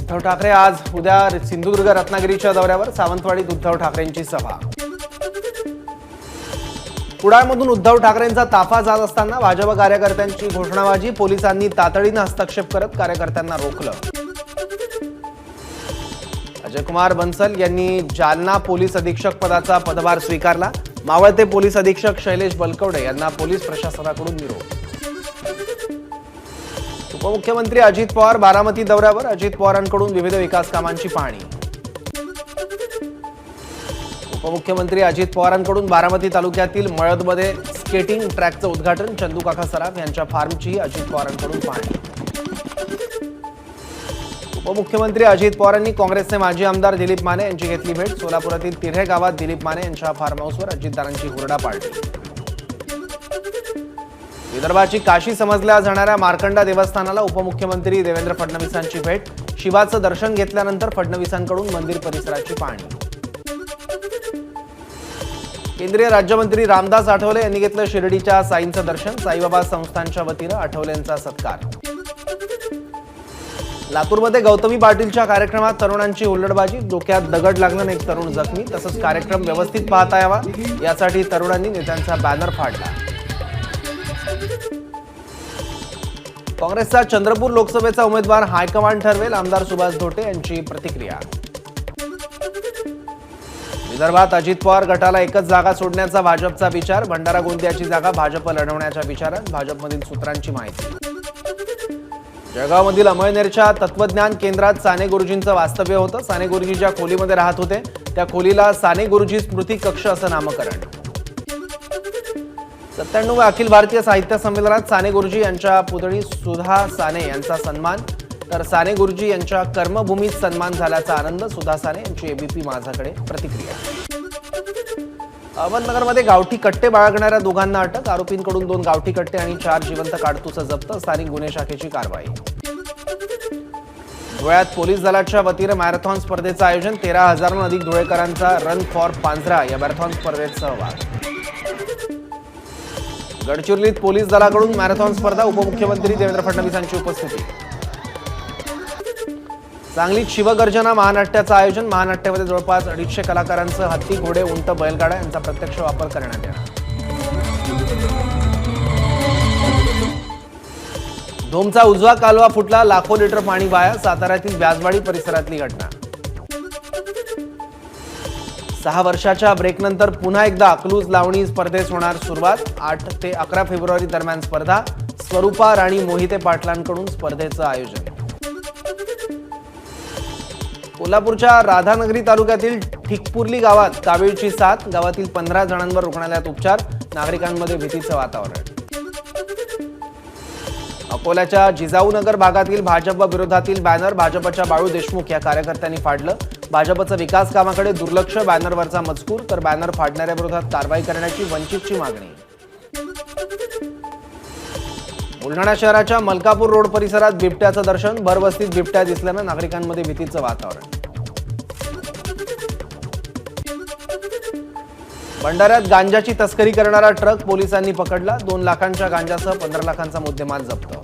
उद्धव ठाकरे आज उद्या सिंधुदुर्ग रत्नागिरीच्या दौऱ्यावर सावंतवाडीत उद्धव ठाकरेंची सभा। कुडाळमधून उद्धव ठाकरेंचा ताफा जात असताना भाजप कार्यकर्त्यांची घोषणाबाजी, पोलिसांनी तातडीने हस्तक्षेप करत कार्यकर्त्यांना रोखलं। अजयकुमार बन्सल यांनी जालना पोलीस अधीक्षक पदाचा पदभार स्वीकारला। मावळते पोलीस अधीक्षक शैलेश बलकवडे यांना पोलीस प्रशासनाकडून निरोप। उपमुख्यमंत्री अजित पवार बारामती दौऱ्यावर, अजित पवारांकडून विविध विकास कामांची पाहणी। उपमुख्यमंत्री अजित पवारांकडून बारामती तालुक्यातील मळदमध्ये स्केटिंग ट्रॅकचं उद्घाटन, चंदू काका सराफ यांच्या फार्मची अजित पवारांकडून पाहणी। उपमुख्यमंत्री अजित पवारांनी काँग्रेसचे माजी आमदार दिलीप माने यांची घेतली भेट। सोलापुरातील तिऱ्हे गावात दिलीप माने यांच्या फार्म हाऊसवर अजितदारांची हुरडा पार्टी। विदर्भाची काशी समजल्या जाणाऱ्या मार्कंडा देवस्थानाला उपमुख्यमंत्री देवेंद्र फडणवीसांची भेट। शिवाचं दर्शन घेतल्यानंतर फडणवीसांकडून मंदिर परिसराची पाहणी। केंद्रीय राज्यमंत्री रामदास आठवले यांनी घेतलं शिर्डीच्या साईंचं दर्शन। साईबाबा संस्थानच्या वतीनं आठवलेंचा सत्कार। लातूरमध्ये गौतमी पाटीलच्या कार्यक्रमात तरुणांची हुल्लडबाजी, डोक्यात दगड लागल्याने एक तरुण जखमी। तसंच कार्यक्रम व्यवस्थित पाहता यावा यासाठी तरुणांनी नेत्यांचा बॅनर फाडला। काँग्रेसचा चंद्रपूर लोकसभेचा उमेदवार हायकमांड ठरवेल, आमदार सुभाष धोटे यांची प्रतिक्रिया। विदर्भात अजित पवार गटाला एकच जागा सोडण्याचा भाजपचा विचार, भंडारा गोंदियाची जागा भाजप लढवण्याच्या विचारात भाजपमधील सूत्रांची माहिती। जळगावमधील अमळनेरच्या तत्वज्ञान केंद्रात साने गुरुजींचं वास्तव्य होतं। साने गुरुजी ज्या खोलीमध्ये राहत होते त्या खोलीला साने गुरुजी स्मृती कक्ष असं नामकरण। 97व्या अखिल भारतीय साहित्य संमेलनात साने गुरुजी यांच्या पुतणी सुधा साने यांचा सन्मान, तर साने गुरुजी यांच्या कर्मभूमीत सन्मान झाल्याचा आनंद। सुधा साने यांची एबीपी माझाकडे प्रतिक्रिया। अहमदनगरमध्ये गावठी कट्टे बाळगणाऱ्या दोघांना अटक, आरोपींकडून 2 गावठी कट्टे आणि 4 जिवंत काडतुसं जप्त, स्थानिक गुन्हे शाखेची कारवाई। धुळ्यात पोलीस दलाच्या वतीनं मॅरेथॉन स्पर्धेचं आयोजन, 13,000हून अधिक धुळेकरांचा रन फॉर पांझरा या मॅरेथॉन स्पर्धेत सहभाग। गडचिरोलीत पोलीस दलाकडून मॅरेथॉन स्पर्धा, उपमुख्यमंत्री देवेंद्र फडणवीसांची उपस्थिती। सांगलीत शिवगर्जना महानाट्याचं आयोजन, महानाट्यामध्ये जवळपास 250 कलाकारांसह हत्ती, घोडे, उंट, बैलगाड्या यांचा प्रत्यक्ष वापर करण्यात येणार। धोमचा उजवा कालवा फुटला, लाखो लिटर पाणी वाया, साताऱ्यातील व्याजवाडी परिसरातली घटना। 6 वर्षाच्या ब्रेकनंतर पुन्हा एकदा अकलूज लावणी स्पर्धेस होणार सुरुवात। 8 ते 11 फेब्रुवारी दरम्यान स्पर्धा, स्वरूपा राणी मोहिते पाटलांकडून स्पर्धेचं आयोजन। कोल्हापूरच्या राधानगरी तालुक्यातील ठिकपुर्ली गावात कावीळची साथ, गावातील 15 जणांवर रुग्णालयात उपचार, नागरिकांमध्ये भीतीचं वातावरण। अकोल्याच्या जिजाऊनगर भागातील भाजप विरोधातील बॅनर, भाजपच्या बाळू देशमुख या कार्यकर्त्यांनी फाडलं। भाजपचं विकास कामाकडे दुर्लक्ष, बॅनरवरचा मजकूर, तर बॅनर फाडणाऱ्या विरोधात कारवाई करण्याची वंचितची मागणी। बुलढाणा शहराच्या मलकापूर रोड परिसरात बिबट्याचं दर्शन, भरवस्तीत बिबट्या दिसल्यानं नागरिकांमध्ये भीतीचं वातावरण। भंडाऱ्यात गांजाची तस्करी करणारा ट्रक पोलिसांनी पकडला, 2 लाखांच्या गांजासह 15 लाखांचा मुद्देमाल जप्त।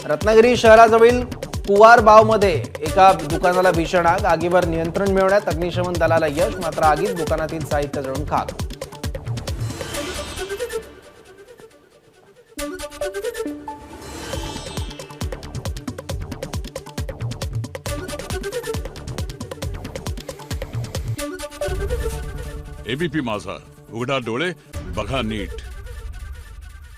रत्नागिरी शहराजवळील कुवारबावमध्ये एका दुकानाला भीषण आग, आगीवर नियंत्रण मिळवण्यात अग्निशमन दलाला यश, मात्र आगीत दुकानातील साहित्य जळून खाक। एबीपी माझा, उघडा डोळे बघा नीट।